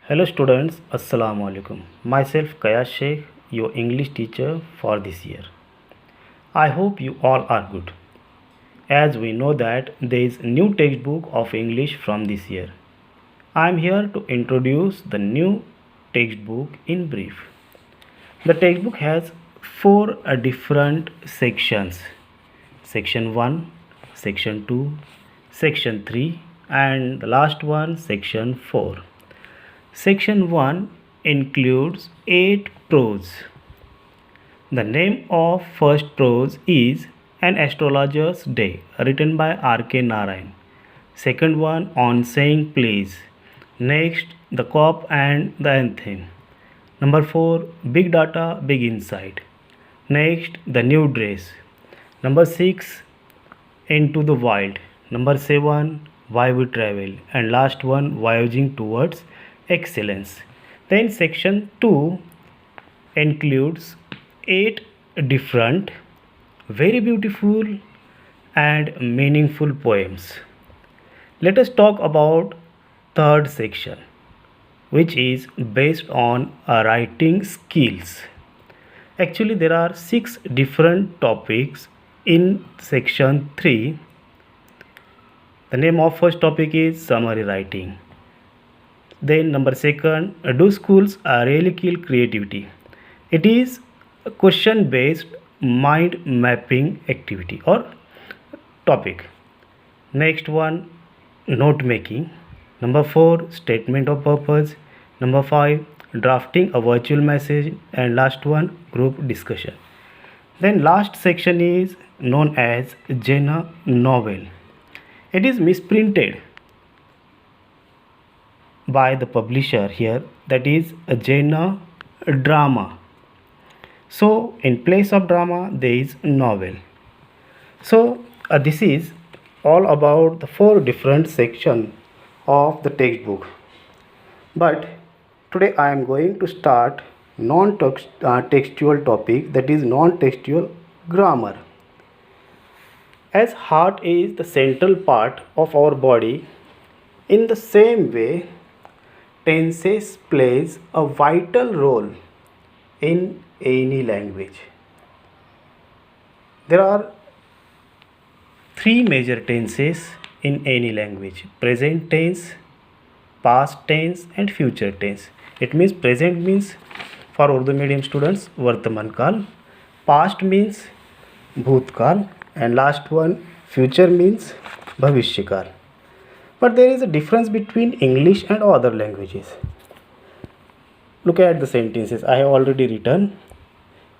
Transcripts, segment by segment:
Hello students, Assalamu alaikum. Myself Kaya Sheikh, your English teacher for this year. I hope you all are good. As we know that there is new textbook of English from this year. I am here to introduce the new textbook in brief. The textbook has four different sections. Section 1, Section 2, Section 3 and the last one Section 4. Section 1 includes 8 prose. The name of first prose is An Astrologer's Day, written by R.K. Narayan. Second one on saying please. Next, the cop and the anthem. Number 4, Big Data, Big Insight. Next, the new dress. Number 6, Into the Wild. Number 7, Why We Travel. And last one, Voyaging Towards Excellence. Then section 2 includes 8 different, very beautiful and meaningful poems. Let us talk about third section, which is based on writing skills. Actually, there are 6 different topics in section 3. The name of first topic is summary writing. Then number second, do schools really kill creativity? It is a question based mind mapping activity or topic. Next one, note making. Number 4, statement of purpose. Number 5, drafting a virtual message. And last one, group discussion. Then last section is known as genre novel. It is misprinted by the publisher here, that is a genre drama. So in place of drama there is novel. So this is all about the 4 different sections of the textbook. But today I am going to start non-textual topic, that is non-textual grammar. As heart is the central part of our body, in the same way tenses plays a vital role in any language. There are 3 major tenses in any language: present tense, past tense and future tense. It means present means for Urdu medium students Vartaman Kal, past means Bhutkal and last one future means Bhavishya Kal. But there is a difference between English and other languages. Look at the sentences I have already written.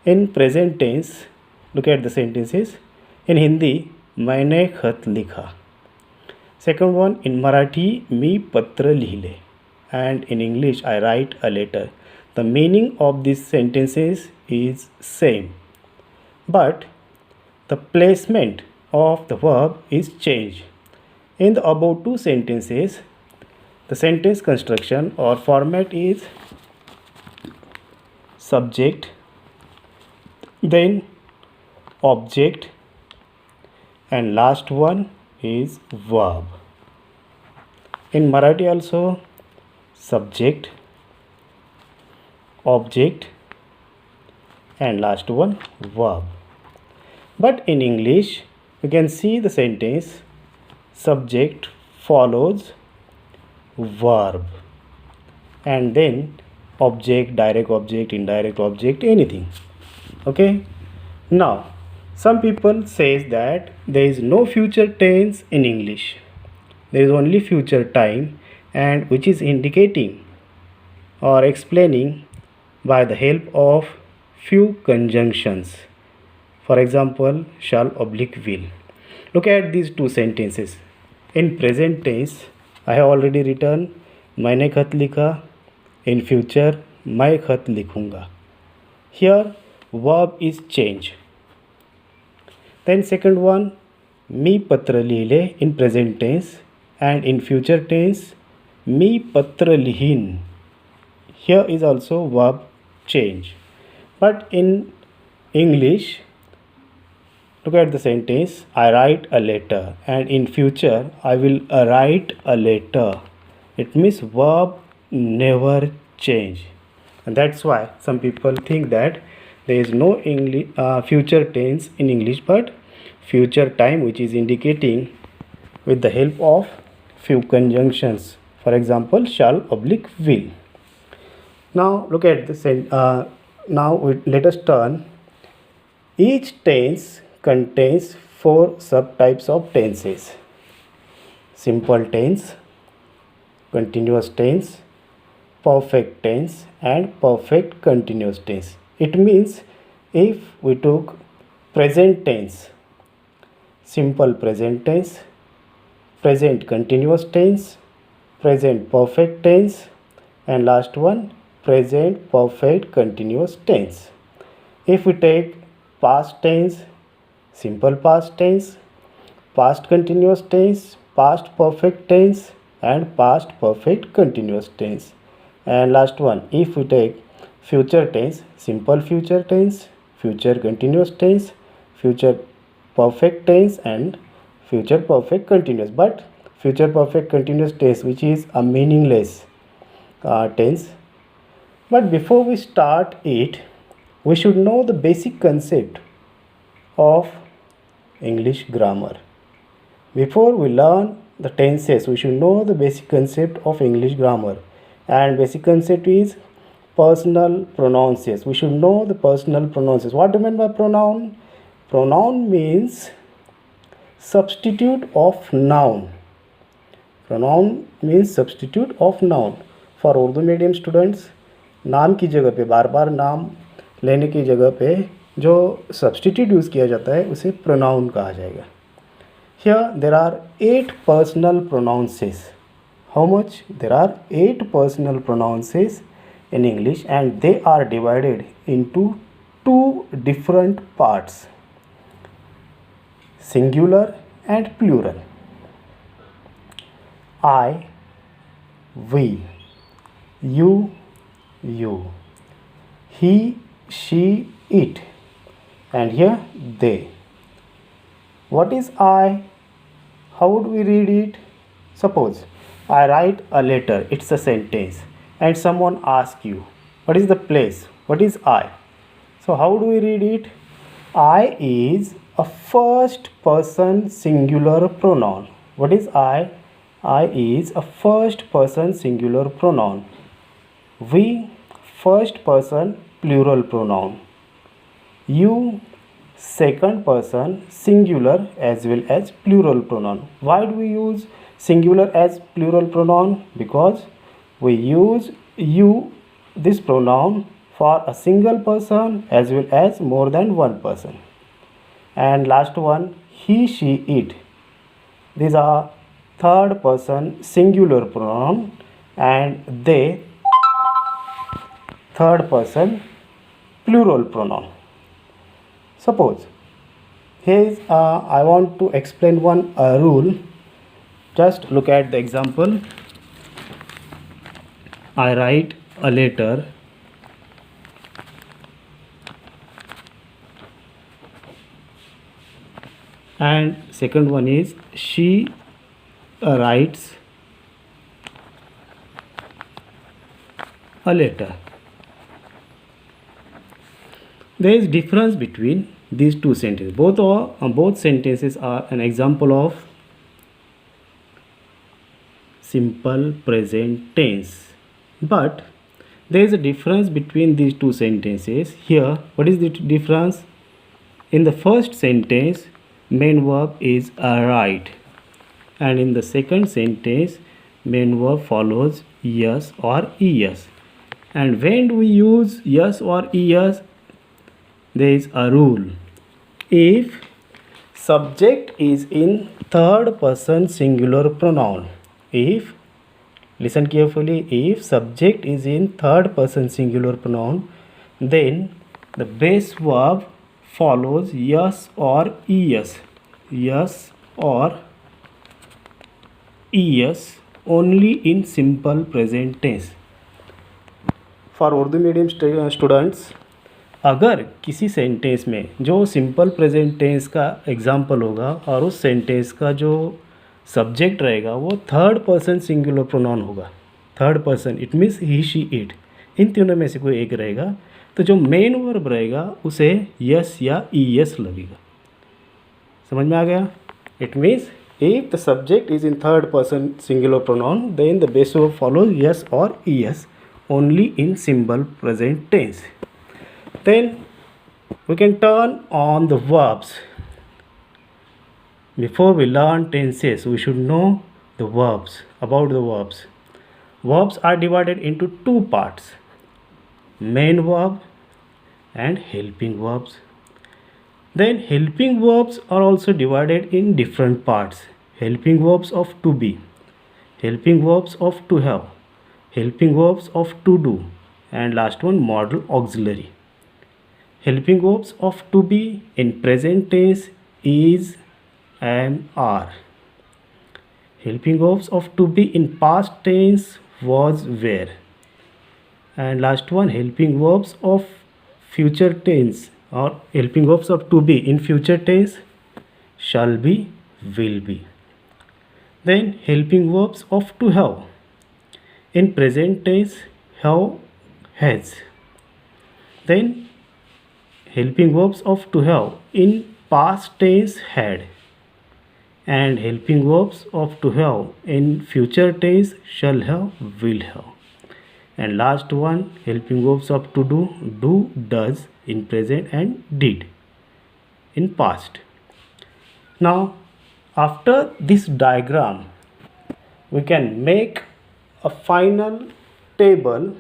In present tense, look at the sentences. In Hindi, मैंने खत लिखा. Second one, in Marathi, मी पत्र लिहिले. And in English, I write a letter. The meaning of these sentences is same, but the placement of the verb is changed. In the above 2 sentences, the sentence construction or format is subject, then object, and last one is verb. In Marathi also subject, object, and last one verb. But in English, you can see the sentence subject follows verb and then object, direct object, indirect object, anything. Okay. Now some people says that there is no future tense in English. There is only future time, and which is indicating or explaining by the help of few conjunctions. For example, shall oblique will. Look at these 2 sentences. In present tense, I have already written मैंने खत लिखा. In future, मैं खत लिखूंगा. Here, verb is changed. Then second one, मी पत्र लिहिले in present tense, and in future tense, मी पत्र लिहीन. Here is also verb change. But in English, look at the sentence, I write a letter, and in future I will write a letter. It means verb never change. And that's why some people think that there is no future tense in English, but future time which is indicating with the help of few conjunctions. For example, shall oblique will. Now look at this. Let us turn. Each tense contains 4 subtypes of tenses: simple tense, continuous tense, perfect tense, and perfect continuous tense. It means if we took present tense, simple present tense, present continuous tense, present perfect tense, and last one, present perfect continuous tense. If we take past tense, simple past tense, past continuous tense, past perfect tense, and past perfect continuous tense. And last one, if we take future tense, simple future tense, future continuous tense, future perfect tense, and future perfect continuous. But future perfect continuous tense, which is a meaningless tense. But before we start it, we should know the basic concept of English grammar. Before we learn the tenses, we should know the basic concept of English grammar. And basic concept is personal pronouns. We should know the personal pronouns. What do you mean by pronoun? Pronoun means substitute of noun. Pronoun means substitute of noun. For Urdu medium students, नाम की जगह पे, बार बार नाम लेने की जगह पे जो सब्सटीट्यूट यूज़ किया जाता है उसे प्रोनाउन कहा जाएगा. Here there are 8 personal pronouns. How much? There are 8 personal pronouns in English, and they are divided into 2 different parts: singular and plural. I, we, you, he, she, it, and here they. What is I? How would we read it? Suppose I write a letter, it's a sentence, and someone asks you, what is the place? What is I? So how do we read it? I is a first person singular pronoun. What is I? I is a first person singular pronoun. We, first person plural pronoun. You, second person singular as well as plural pronoun. Why do we use singular as plural pronoun? Because we use you, this pronoun, for a single person as well as more than one person. And last one, he, she, it. These are third person singular pronoun, and they third person plural pronoun. Suppose here I want to explain one rule. Just look at the example. I write a letter, and second one is she writes a letter. There is difference between these two sentences. Both sentences are an example of simple present tense, but there is a difference between these two sentences. Here, what is the difference? In the first sentence, main verb is write, and in the second sentence, main verb follows yes or es. And when do we use yes or es? There is a rule. If subject is in third person singular pronoun, listen carefully, if subject is in third person singular pronoun, then the base verb follows yes or es. Yes or es only in simple present tense. For Urdu medium students, अगर किसी sentence में जो simple present tense का example होगा और उस sentence का जो सब्जेक्ट रहेगा वो थर्ड पर्सन सिंगुलर प्रोनाउन होगा, third person, it means he she it, इन तीनों में से कोई एक रहेगा तो जो मेन वर्ब रहेगा उसे यस या ई एस लगेगा। समझ में आ गया? It means if the subject is in third person singular pronoun, then the base verb follows yes or es only in simple present tense. Then we can turn on the verbs. Before we learn tenses, we should know the verbs. About the verbs, verbs are divided into two parts: main verb and helping verbs. Then helping verbs are also divided in different parts: helping verbs of to be, helping verbs of to have, helping verbs of to do, and last one modal auxiliary. Helping verbs of to be in present tense is, am, are. Helping verbs of to be in past tense was, were. And last one, helping verbs of future tense or helping verbs of to be in future tense shall be, will be. Then helping verbs of to have in present tense have, has. Then helping verbs of to have in past tense had. And helping verbs of to have in future tense shall have, will have. And last one, helping verbs of to do, does in present and did in past. Now after this diagram we can make a final table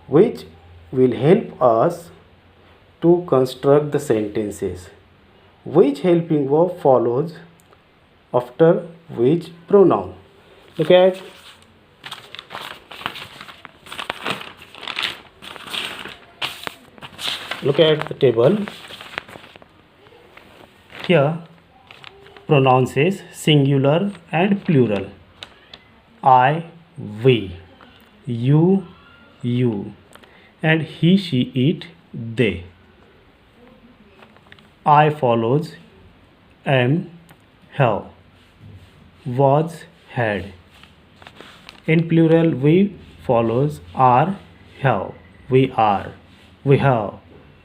which will help us to construct the sentences. Which helping verb follows after which pronoun? Look at the table. Here pronoun says singular and plural. I, we, you, and he, she, it, they. I follows am, have, was, had. In plural, we follows are, have, we are, we have,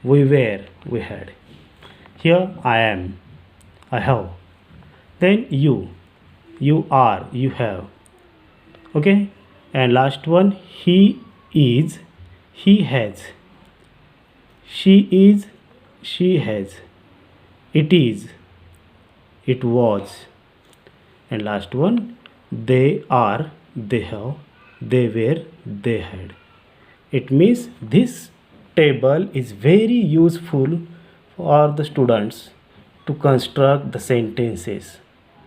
we were, we had. Here I am, I have. Then you are, you have. Okay, and last one, he is, he has. She is, she has. It is, it was. And last one, they are, they have, they were, they had. It means this table is very useful for the students to construct the sentences,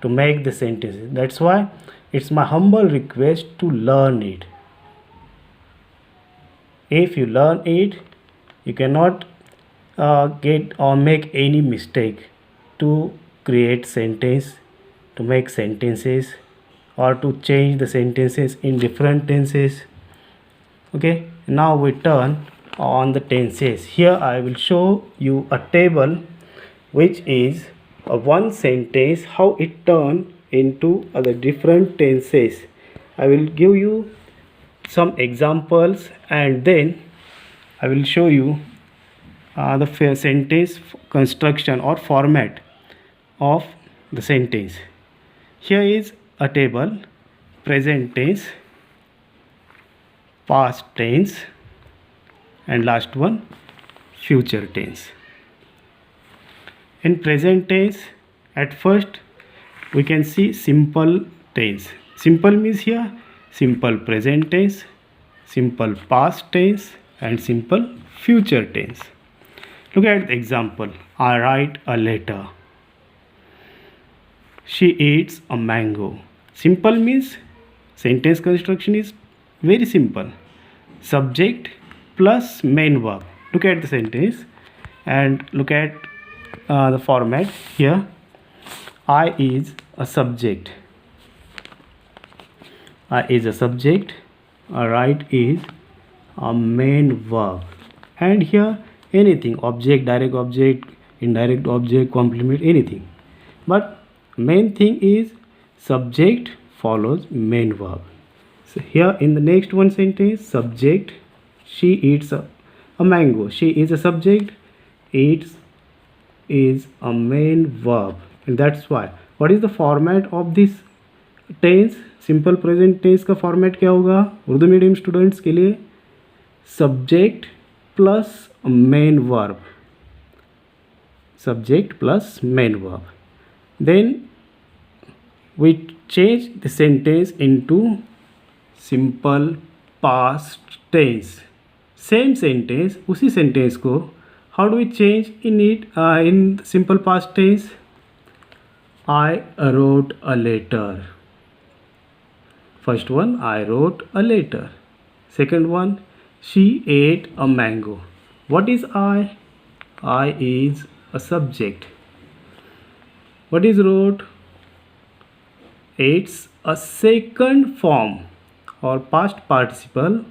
to make the sentences. That's why it's my humble request to learn it. If you learn it, you cannot get or make any mistake to create sentence, to make sentences, or to change the sentences in different tenses. Okay, now we turn on the tenses. Here I will show you a table which is a one sentence, how it turn into the different tenses. I will give you some examples and then I will show you the sentence construction or format of the sentence. Here is a table: present tense, past tense, and last one, future tense. In present tense, at first we can see simple tense. Simple means here simple present tense, simple past tense, and simple future tense. Look at the example. I write a letter. She eats a mango. Simple means sentence construction is very simple. Subject plus main verb. Look at the sentence and look at the format. Here I is a subject. I is a subject. Write is a main verb. And here anything, object, direct object, indirect object, complement, anything. But main thing is subject follows main verb. So here in the next one sentence, subject, she eats a mango. She is a subject, eats is a main verb, and that's why. What is the format of this tense? Simple present tense का format क्या होगा Urdu medium students के लिए? Subject plus main verb, subject plus main verb. Then we change the sentence into simple past tense. Same sentence, उसी sentence को how do we change in it in simple past tense? I wrote a letter. First one, I wrote a letter. Second one, she ate a mango. What is I? I is a subject. What is wrote? It's a second form or past participle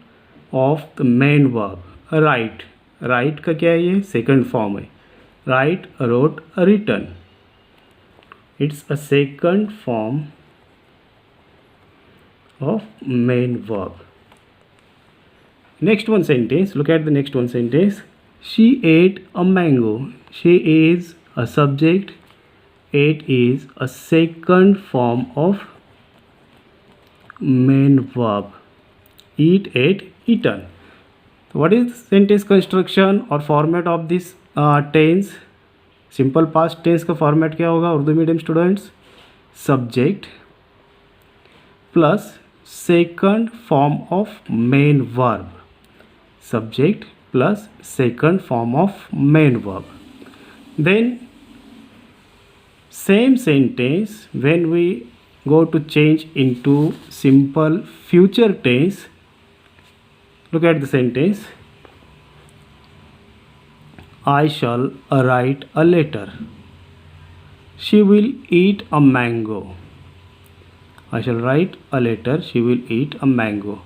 of the main verb. Write. Write का क्या है ये? Second form है. Write, wrote, written. It's a second form of main verb. Next one sentence. Look at the next one sentence. She ate a mango. She is a subject. Ate is a second form of main verb. Eat, ate, eaten. What is the sentence construction or format of this tense? Simple past tense का format क्या होगा Urdu medium students? Subject plus second form of main verb. Subject plus second form of main verb. Then same sentence when we go to change into simple future tense. Look at the sentence. I shall write a letter. She will eat a mango. I shall write a letter. She will eat a mango.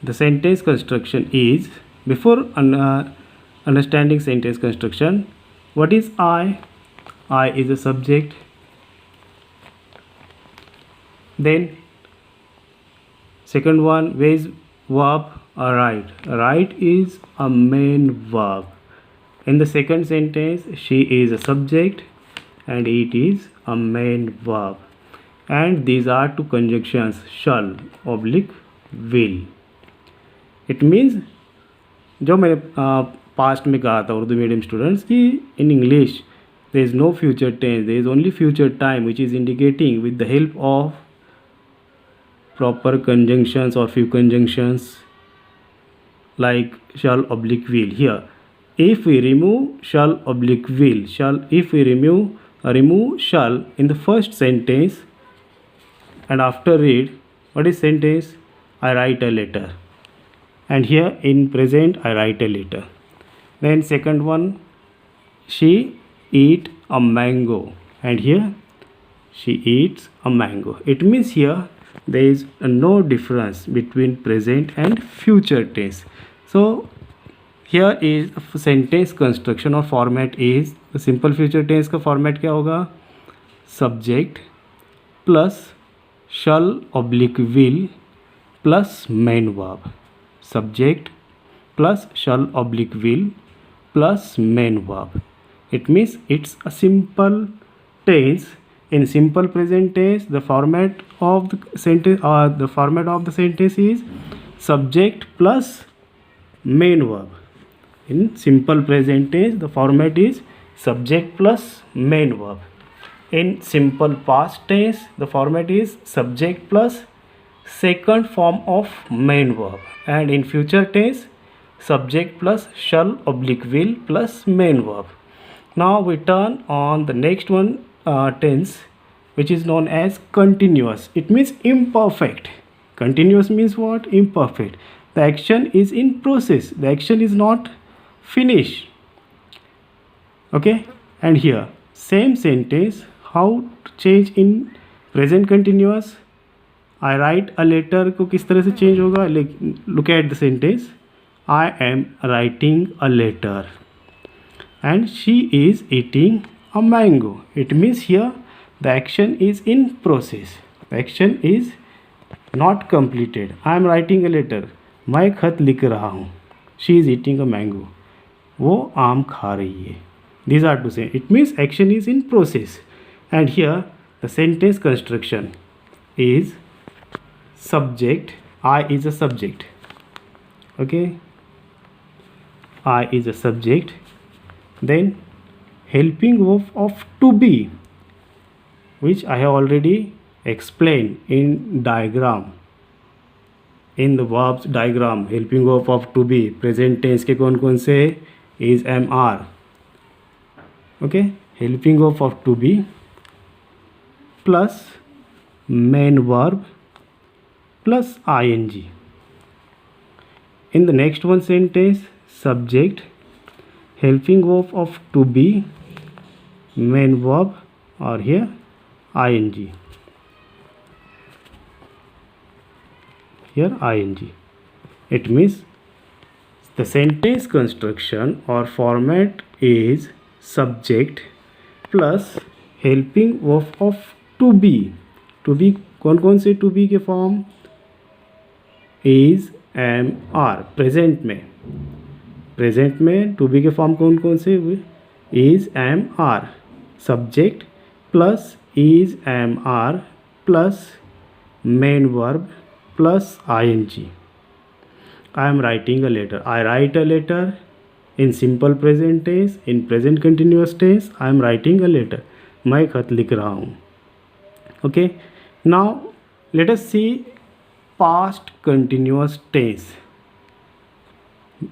The sentence construction is, before understanding sentence construction, what is I? I is a subject. Then second one, where is verb? Write. Write is a main verb. In the second sentence, she is a subject and it is a main verb. And these are two conjunctions, shall oblique will. It means जो मैंने past में कहा था Urdu medium students की in English there is no future tense, there is only future time, which is indicating with the help of proper conjunctions or few conjunctions like shall oblique will. Here if we remove shall oblique will, if we remove shall in the first sentence and after read, what is sentence? I write a letter, and here in present I write a letter. Then second one, she eat a mango, and here she eats a mango. It means here there is no difference between present and future tense. So here is sentence construction or format is the simple future tense का format क्या होगा? Subject plus shall oblique will plus main verb. Subject plus shall oblique will plus main verb. It means it's a simple tense. In simple present tense, the format of the sentence is subject plus main verb. In simple present tense, the format is subject plus main verb. In simple past tense, the format is subject plus second form of main verb. And in future tense, subject plus shall oblique will plus main verb. Now we turn on the next one tense, which is known as continuous. It means imperfect. Continuous means what? Imperfect. The action is in process. The action is not finished. Okay. And here same sentence, how to change in present continuous? I write a letter को किस तरह से change होगा? Look at the sentence. I am writing a letter and she is eating a mango. It means here the action is in process. The action is not completed, I am writing a letter, मैं खत लिख रहा हूँ. She is eating a mango, वो आम खा रही है. These are to say, it means action is in process. And here the sentence construction is subject, I is a subject. Okay, I is a subject. Then helping verb of to be, which I have already explained in diagram. In the verbs diagram, helping verb of to be present tense के कौन कौन से is, am, are. Okay, helping verb of to be plus main verb plus ing. In the next one sentence, subject, helping verb of to be, main verb, or here ing. Here ing. It means the sentence construction or format is subject plus helping verb of to be. To be कौन कौन से to be के form, is, am, are. Present में to be के form कौन कौन से हुए, is, am, are. Subject plus is, am, are plus main verb plus ing. I am writing a letter, I write a letter. In simple present tense, in present continuous tense, I am writing a letter, मैं खत लिख रहा हूँ. Okay, now let us see past continuous tense.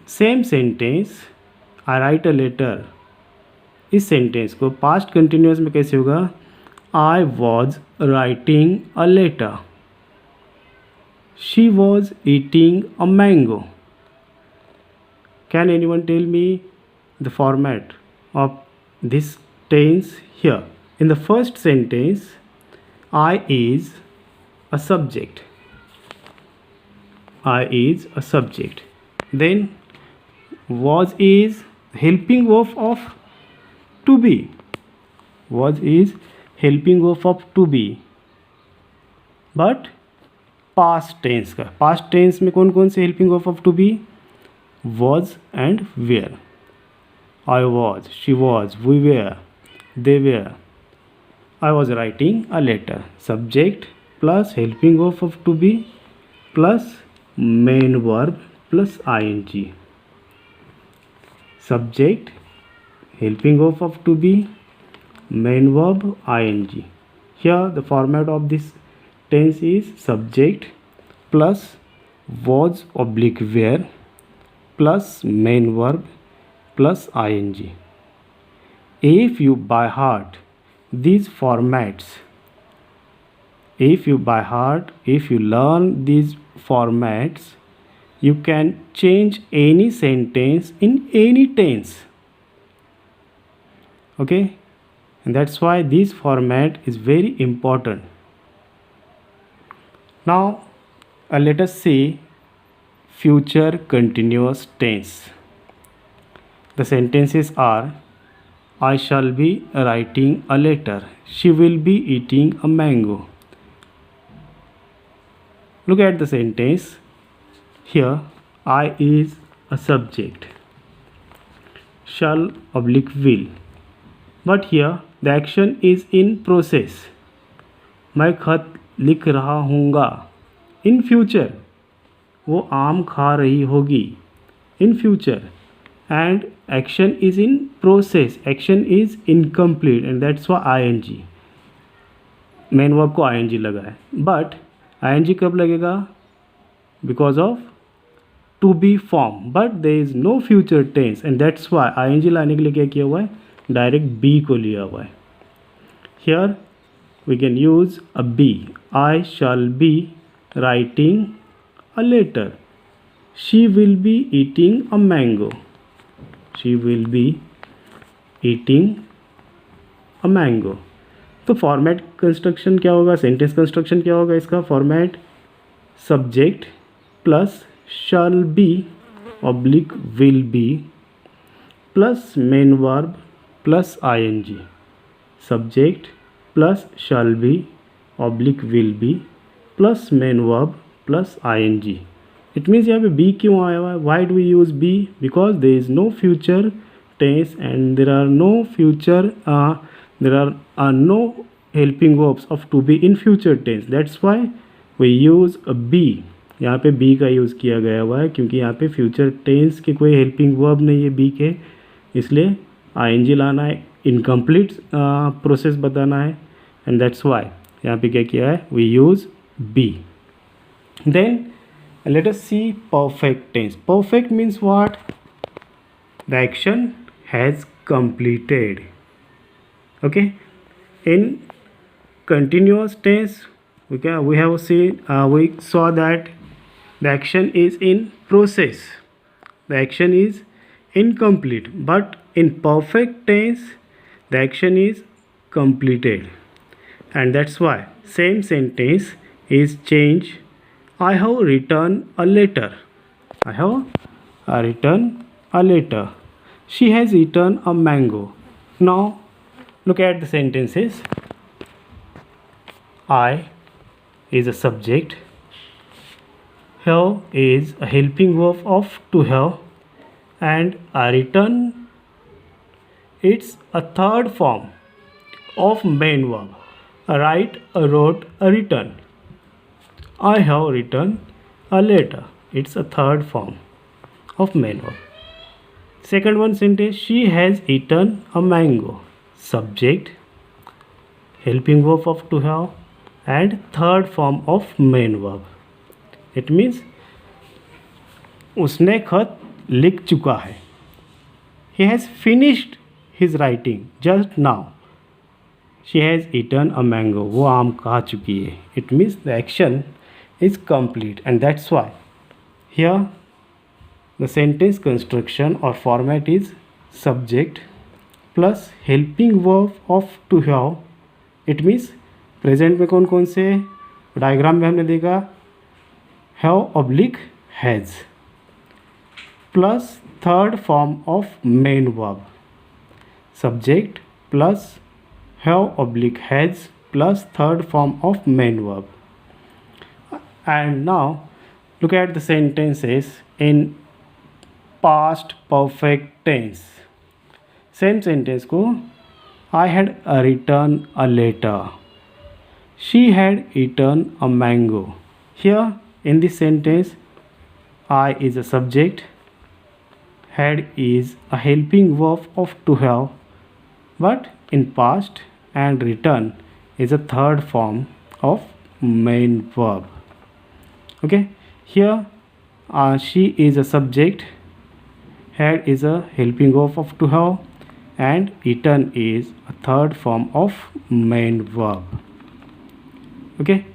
Same sentence, I write a letter. इस sentence को past continuous में कैसे होगा, I was writing a letter. She was eating a mango. Can anyone tell me the format of this tense here? In the first sentence, I is a subject. I is a subject. Then was is helping verb of to be. Was is helping verb of to be. But past tense का, past tense में कौन कौन से helping verb of to be, was and were. I was, she was, we were, they were. I was writing a letter, subject plus helping verb of to be plus main verb plus ing. Subject, helping verb of to be, main verb, ing. Here the format of this tense is subject plus was oblique were plus main verb plus ing. If you by heart these formats, if you learn these formats, you can change any sentence in any tense. Okay, and that's why this format is very important. Now let us see future continuous tense. The sentences are, I shall be writing a letter, she will be eating a mango. Look at the sentence. Here I is a subject, shall oblique will, but here the action is in process. मैं खत लिख रहा हूँगा. In future, वो आम खा रही होगी. In future, and action is in process, action is incomplete, and that's why ing. Main verb को ing लगा है, बट ing कब लगेगा, because of to be form, but there is no future tense, and that's why ing लाने के लिए क्या किया हुआ है, डायरेक्ट बी को लिया हुआ है. Here we can use a be. I shall be writing a letter. She will be eating a mango. She will be eating a mango. तो फॉर्मेट कंस्ट्रक्शन क्या होगा, सेंटेंस कंस्ट्रक्शन क्या होगा इसका, format subject plus shall be oblique will be plus main verb plus ing. Subject plus shall be oblique will be plus main verb plus ING। It means यहाँ पे be क्यों आया हुआ है? Why do we use be? Because there is no future tense and there are no future there are no helping verbs of to B in future tense, that's why we use be. यहाँ पे B का use किया गया हुआ है क्योंकि यहाँ पे फ्यूचर टेंस के कोई हेल्पिंग वर्ब नहीं है बी के, इसलिए ING लाना है, इनकम्प्लीट प्रोसेस बताना है, एंड दैट्स वाई यहाँ पे क्या किया है, we use be. Then let us see perfect tense. Perfect means what? The action has completed. Okay, in continuous tense we have seen we saw that the action is in process, the action is incomplete, but in perfect tense the action is completed, and that's why same sentence is changed. I have written a letter. I have written a letter. She has eaten a mango. Now look at the sentences. I is a subject. Have is a helping verb of to have, and a written, it's a third form of main verb. A write, a wrote, a written. I have written a letter. It's a third form of main verb. Second one sentence, she has eaten a mango. Subject, helping verb of to have, and third form of main verb. It means उसने खत लिख चुका है. He has finished his writing just now. She has eaten a mango. वो आम खा चुकी है. It means the action is complete, and that's why here the sentence construction or format is subject plus helping verb of to have. It means present में कौन कौन से diagram में हमने देखा, have oblique has plus third form of main verb, subject plus have oblique has plus third form of main verb. And now look at the sentences in past perfect tense. Same sentence को, I had written a letter. She had eaten a mango. Here in this sentence, I is a subject, had is a helping verb of to have, but in past, and return is a third form of main verb. Okay, here she is a subject, had is a helping verb of to have, and eaten is a third form of main verb. Okay,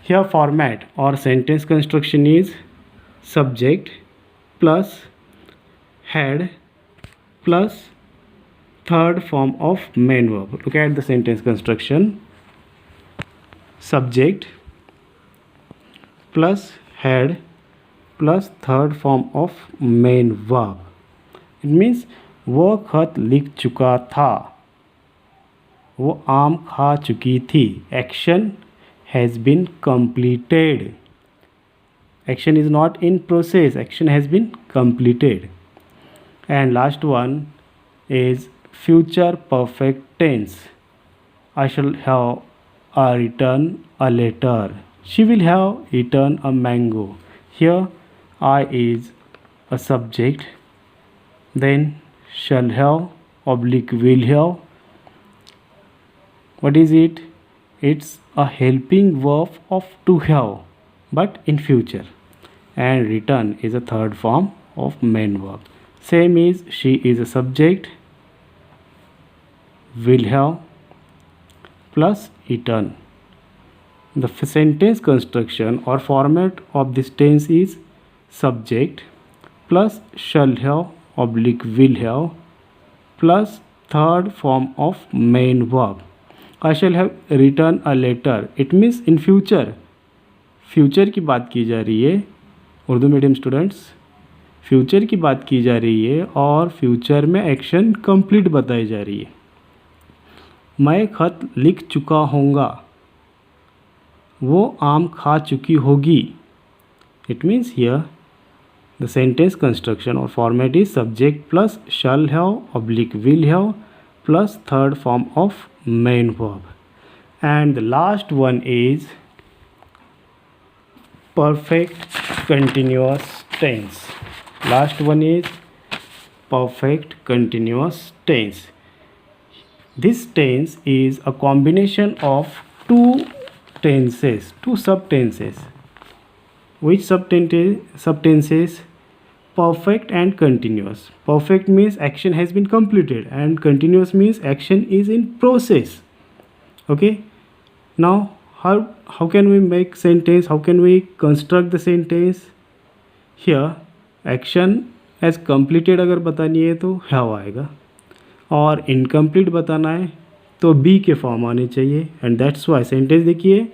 here format or sentence construction is subject plus had plus third form of main verb. Look at the sentence construction, subject plus had plus third form of main verb. It means वो खत लिख चुका था, वो आम खा चुकी थी. Action has been completed. Action is not in process, action has been completed. And last one is future perfect tense. I shall have written a letter. She will have eaten a mango. Here I is a subject, then shall have oblique will have. What is it? It's a helping verb of to have, but in future, and return is a third form of main verb. Same is she is a subject, will have plus eaten. The sentence construction or format of this tense is subject plus shall have oblique will have plus third form of main verb. I shall have written a letter. It means in future. Future की बात की जा रही है Urdu medium students, future की बात की जा रही है और फ्यूचर में एक्शन कंप्लीट बताई जा रही है. मैं खत लिख चुका हूँगा. वो आम खा चुकी होगी. It means here the sentence construction or format is subject plus shall have oblique will have plus third form of main verb. And the last one is perfect continuous tense. Last one is perfect continuous tense. This tense is a combination of two tenses, two subtenses. Which subtenses? Perfect and continuous. Perfect means action has been completed and continuous means action is in process. Okay. Now how can we make sentence? How can we construct the sentence? Here action as completed अगर बतानी है तो have आएगा और incomplete बताना है तो B के फॉर्म आने चाहिए. एंड दैट्स वाई सेंटेंस देखिए,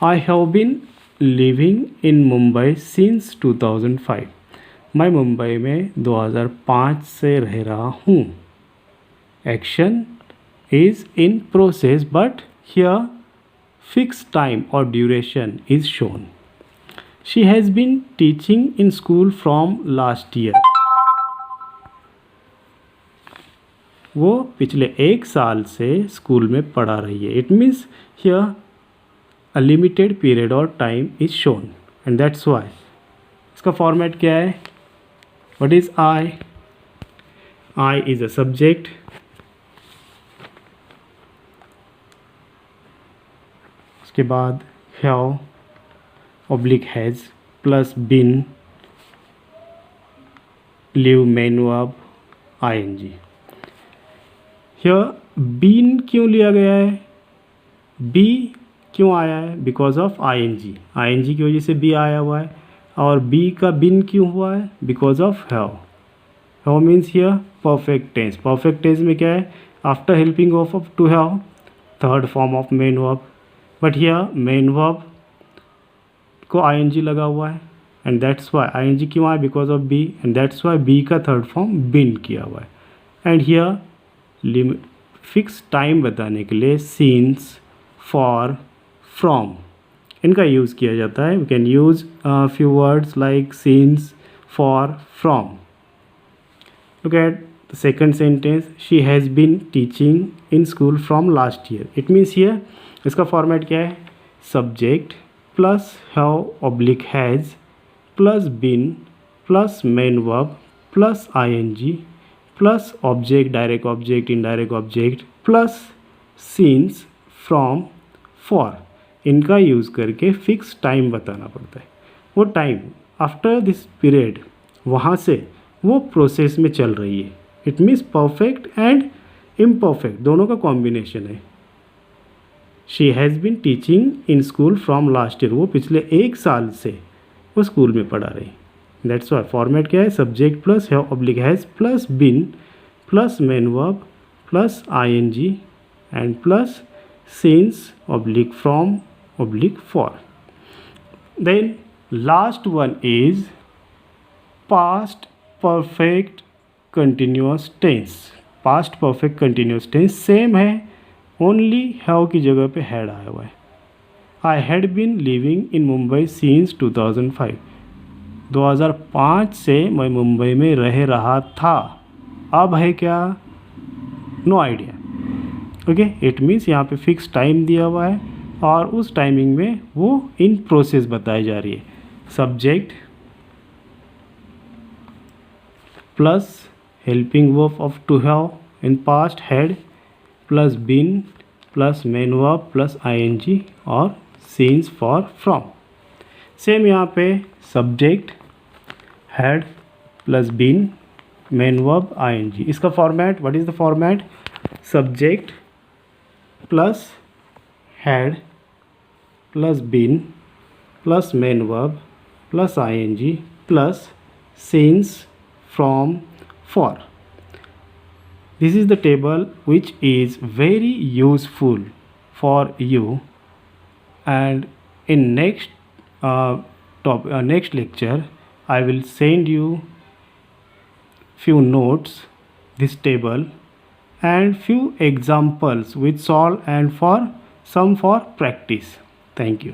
I have been living in Mumbai since 2005. मैं मुंबई में 2005 से रह रहा हूँ. Action is in process but here fix time और duration is shown. She has been teaching in school from last year. वो पिछले 1 साल से स्कूल में पढ़ा रही है. It means here a limited period और time is shown and that's why. इसका फॉर्मेट क्या है? What is I? I is a subject, उसके बाद have oblique has plus been live main verb ING. Here been क्यों लिया गया है? बी क्यों आया है? Because of ING. आईएनजी की वजह से बी आया हुआ है. और बी का बिन क्यों हुआ है? Because of have. Have means here perfect tense. Perfect tense में क्या है? After helping of to have, third form of main verb. But here main verb को आईएनजी लगा हुआ है एंड दैट्स वाई. आईएनजी क्यों आया? Because of be and that's why be का थर्ड फॉर्म बिन किया हुआ है. एंड हियर फिक्स टाइम बताने के लिए सिंस, फॉर, फ्रॉम इनका यूज़ किया जाता है. We can use few words like since, for, from. Look at the second sentence, she has been teaching in school from last year. It means here इसका format क्या है? Subject plus have oblique has plus been plus main verb plus ING plus object, direct object, indirect object plus since, from, for. इनका use करके fix time बताना पड़ता है. वो time after this period वहाँ से वो प्रोसेस में चल रही है. It means perfect and imperfect दोनों का कॉम्बिनेशन है. She has been teaching in school from last year. वो पिछले 1 साल से वो स्कूल में पढ़ा रही. दैट्स वाई फॉर्मेट क्या है? Subject plus have oblique has plus been plus main verb plus ING and plus since oblique from oblique for. Then last one is past perfect continuous tense. Past perfect continuous tense same है, only have की जगह पे had आया हुआ है. I had been living in Mumbai since 2005. 2005 से मैं मुंबई में रह रहा था. अब है क्या? No idea. Okay, it means यहाँ पे फिक्स टाइम दिया हुआ है और उस टाइमिंग में वो इन प्रोसेस बताई जा रही है. Subject plus helping verb of to have in past had plus been plus main verb plus ING और सिंस, फॉर, फ्रॉम. सेम यहाँ पे subject had plus been main verb ING. इसका format, what is the format? Subject plus had plus been plus main verb plus ING plus since, from, for. This is the table which is very useful for you, and in next lecture I will send you few notes, this table and few examples with solve and for some for practice. Thank you.